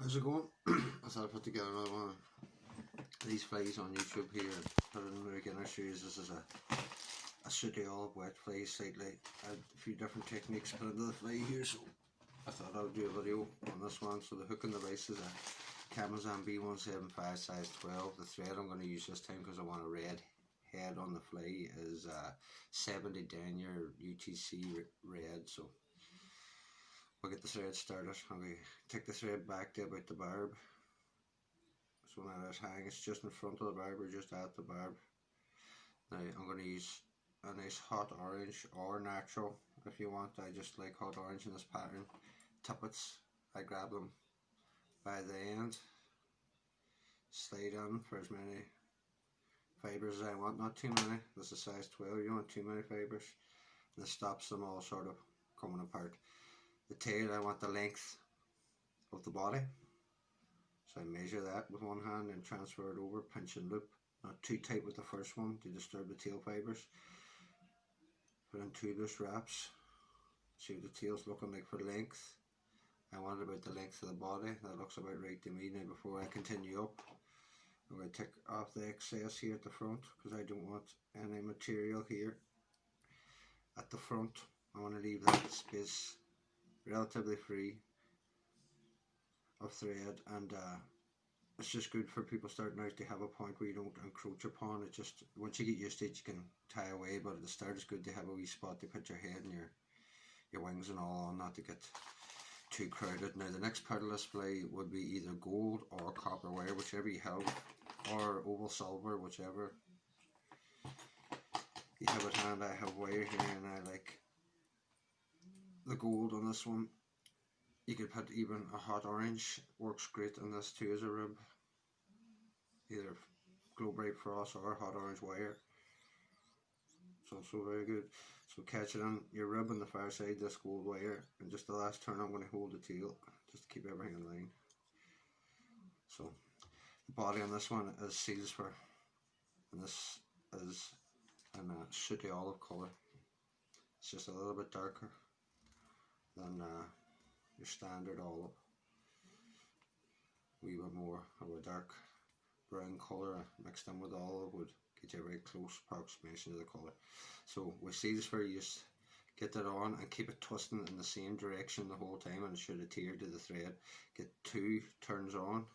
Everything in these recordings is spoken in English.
How's it going? I thought I'd put together another one of these flies on YouTube here. Put it in the beginner shoes. This is a sooty olive wet fly slightly. I had a few different techniques put into the fly here, so I thought I would do a video on this one. So the hook and the vise is a Camazon B175 size 12. The thread I'm going to use this time because I want a red head on the fly is 70 denier UTC red. So we'll get the thread started. Okay, take the thread back to about the barb. So now it's hang, it's just in front of the barb or just at the barb. Now I'm going to use a nice hot orange or natural if you want. I just like hot orange in this pattern. Tippets, I grab them by the end, slide in for as many fibres as I want, not too many. This is size 12, you don't want too many fibres. And this stops them all sort of coming apart. The tail, I want the length of the body. So I measure that with one hand and transfer it over, pinch and loop. Not too tight with the first one to disturb the tail fibres. Put in 2 loose wraps. See what the tail's looking like for length. I want it about the length of the body. That looks about right to me. Now before I continue up, I'm going to take off the excess here at the front because I don't want any material here at the front. I want to leave that space relatively free of thread, and it's just good for people starting out to have a point where you don't encroach upon it. Just once you get used to it, you can tie away, but at the start it's good to have a wee spot to put your head and your wings and all on, not to get too crowded. Now the next part of this fly would be either gold or copper wire, whichever you have, or oval silver, whichever you have at hand. I have wire here and I like the gold on this one. You could put even a hot orange, works great on this too as a rib. Either glow bright frost or hot orange wire. It's also very good. So catch it on your rib on the far side, this gold wire, and just the last turn I'm going to hold the tail just to keep everything in line. So the body on this one is silver, and this is in a sooty olive colour. It's just a little bit darker than your standard olive. A wee bit more of a dark brown colour mixed in with olive would get you a very close approximation of the colour. So with silver, you just get that on and keep it twisting in the same direction the whole time, and it should adhere to the thread. Get 2 turns on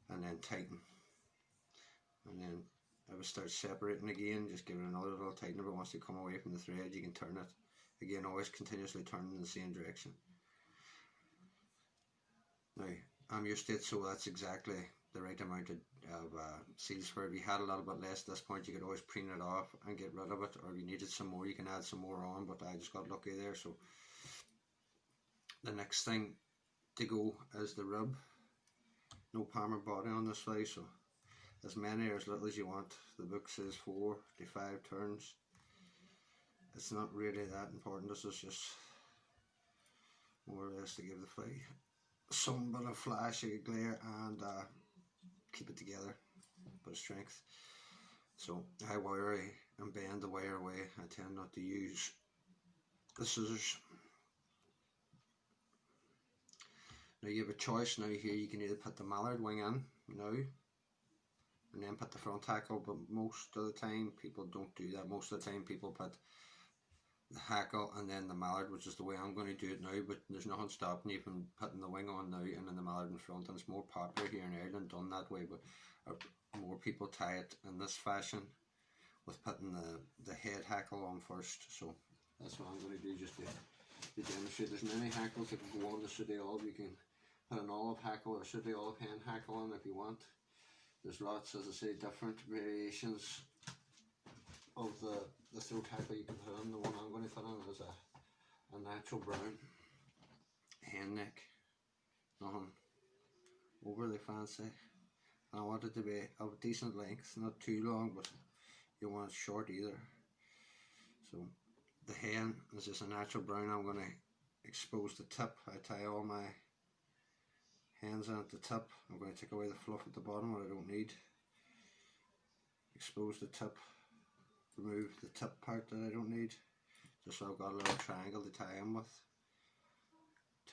and then tighten, and then if it starts separating again, just give it another little tighten. If it wants to come away from the thread, you can turn it again, always continuously turning in the same direction. Now I'm used to it, so that's exactly the right amount of silver. If you had a little bit less at this point, you could always preen it off and get rid of it, or if you needed some more, you can add some more on, but I just got lucky there. So the next thing to go is the rib. No palmer body on this fly, so as many or as little as you want. The book says 4 to 5 turns. It's not really that important. This is just more or less to give the fly some bit of flash, a glare, and keep it together, bit of strength. So I wire and bend the wire away. I tend not to use the scissors. Now you have a choice now here. You can either put the mallard wing in now and then put the front hackle, but most of the time people don't do that. Most of the time people put the hackle and then the mallard, which is the way I'm going to do it now, but there's nothing stopping you from putting the wing on now and then the mallard in front, and it's more popular here in Ireland done that way, but more people tie it in this fashion with putting the head hackle on first. So that's what I'm going to do just to demonstrate. There's many hackles that can go on the sooty olive. You can put an olive hackle or sooty olive hen hackle on if you want. There's lots, as I say, different variations of the throat hackle you can put on. The one I'm going to put on is a natural brown hen neck. Nothing overly fancy. And I want it to be of decent length, not too long, but you want it short either. So the hen is just a natural brown. I'm going to expose the tip. I tie all my hens in at the tip. I'm going to take away the fluff at the bottom, what I don't need. Expose the tip. Remove the tip part that I don't need, just so I've got a little triangle to tie in with.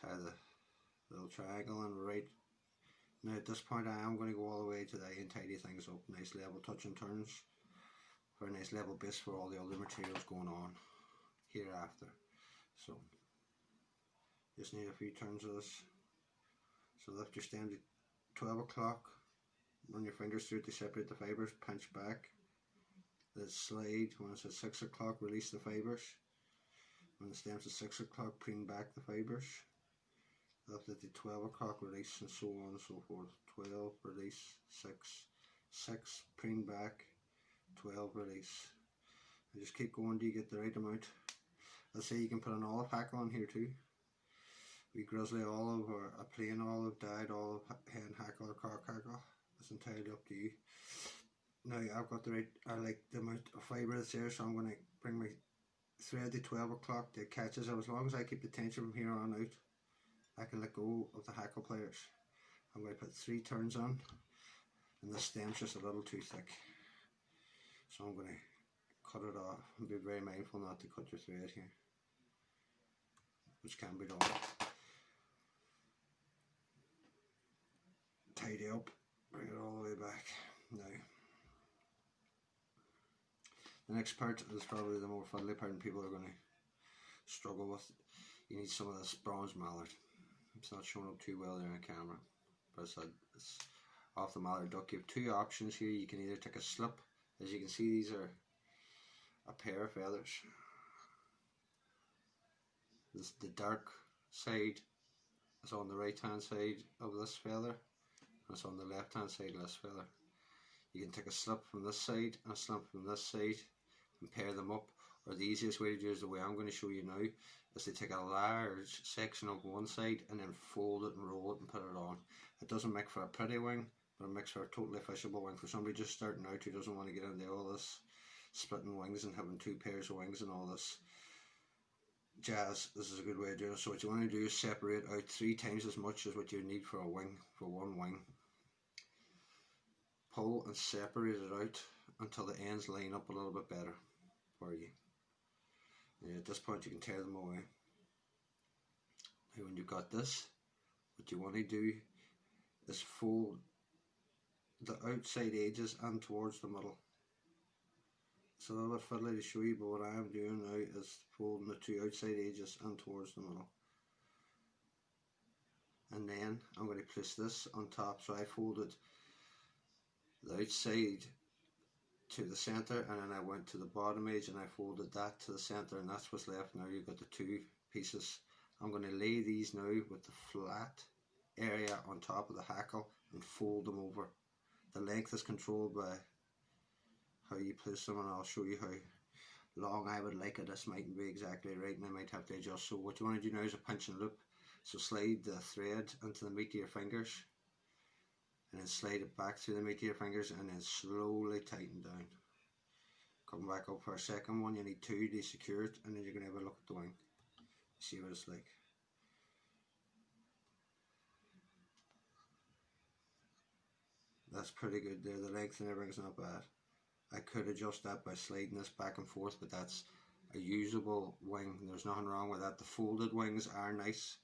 Tie the little triangle in right Now at this point I am going to go all the way to the eye and tidy things up. Nice level touch and turns. For a nice level base for all the other materials going on hereafter. So just need a few turns of this. So lift your stem to 12 o'clock. Run your fingers through it to separate the fibres. Pinch back. Let it slide. When it's at 6 o'clock, release the fibres. When the stem's at 6 o'clock, preen back the fibres. Lift it to 12 o'clock, release, and so on and so forth. 12, release, 6, preen back, 12, release. And just keep going till you get the right amount. Let's say you can put an olive hackle on here too. We grizzly olive or a plain olive, dyed olive, hen hackle or cock hackle. It's entirely up to you. Now I've got the right, I like the amount of fibre that's there, so I'm going to bring my thread to 12 o'clock that catches it. As long as I keep the tension from here on out, I can let go of the hackle pliers. I'm going to put 3 turns on, and the stem's just a little too thick. So I'm going to cut it off and be very mindful not to cut your thread here, which can be done. Tidy up, bring it all the way back. Now, the next part is probably the more fiddly part and people are going to struggle with. You need some of this bronze mallard. It's not showing up too well there on camera, but it's off the mallard duck. You have 2 options here. You can either take a slip. As you can see, these are a pair of feathers. The dark side is on the right hand side of this feather, and it's on the left hand side of this feather. You can take a slip from this side and a slip from this side and pair them up, or the easiest way to do it is the way I'm going to show you now, is to take a large section of one side and then fold it and roll it and put it on. It doesn't make for a pretty wing, but it makes for a totally fishable wing for somebody just starting out who doesn't want to get into all this splitting wings and having 2 pairs of wings and all this jazz. This is a good way to do it. So what you want to do is separate out 3 times as much as what you need for a wing, for one wing. Pull and separate it out until the ends line up a little bit better for you. And at this point you can tear them away. Now when you've got this, what you want to do is fold the outside edges and towards the middle. It's a little bit fiddly to show you, but what I am doing now is folding the 2 outside edges and towards the middle. And then I'm going to place this on top, so I folded the outside to the centre, and then I went to the bottom edge and I folded that to the centre, and that's what's left. Now you've got the 2 pieces. I'm going to lay these now with the flat area on top of the hackle and fold them over. The length is controlled by how you place them, and I'll show you how long I would like it. This mightn't be exactly right and I might have to adjust. So what you want to do now is a pinch and loop. So slide the thread into the meat of your fingers and then slide it back through the meat of your fingers and then slowly tighten down. Come back up for a second one. You need 2 to secure it, and then you're going to have a look at the wing. See what it's like. That's pretty good there. The length and everything's not bad. I could adjust that by sliding this back and forth, but that's a usable wing. There's nothing wrong with that. The folded wings are nice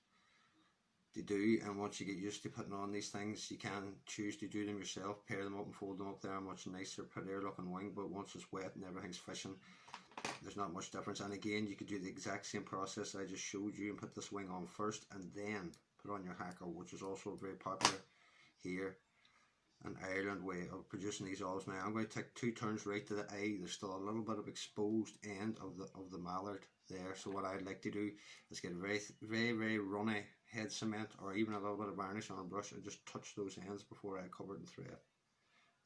to do, and once you get used to putting on these things, you can choose to do them yourself, pair them up and fold them up. They're a much nicer, prettier looking wing, but once it's wet and everything's fishing, there's not much difference. And again, you could do the exact same process I just showed you and put this wing on first and then put on your hackle, which is also very popular here in Ireland way of producing these olives. Now I'm going to take 2 turns right to the eye. There's still a little bit of exposed end of the mallard there, so what I'd like to do is get very runny head cement or even a little bit of varnish on a brush and just touch those ends before I cover it in thread.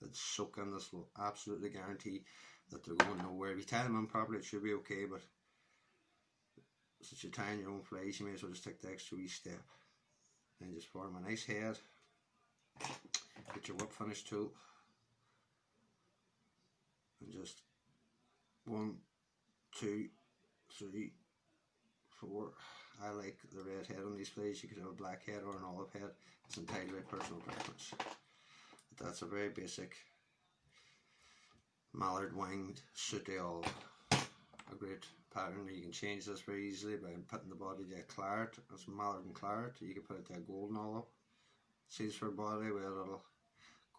It's soaking. This will absolutely guarantee that they're going nowhere. If you tie them in properly, it should be okay, but since you're tying your own flies, you may as well just take the extra wee step. Then just form a nice head. Get your whip finish tool and just 1, 2, 3, 4. I like the red head on these flies. You could have a black head or an olive head. It's entirely personal preference. But that's a very basic mallard winged sooty olive. A great pattern. You can change this very easily by putting the body to a claret. It's mallard and claret. You can put it to a golden olive. seals for body with a little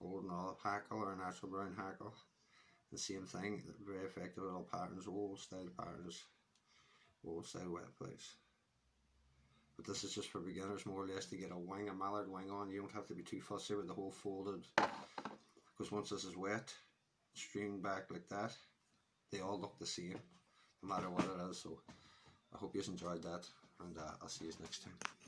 golden olive hackle or a natural brown hackle. The same thing, very effective little patterns, old style wet plates. But this is just for beginners, more or less, to get a wing, a mallard wing on. You don't have to be too fussy with the whole folded, because once this is wet, streamed back like that, they all look the same, no matter what it is. So I hope you enjoyed that, and I'll see you next time.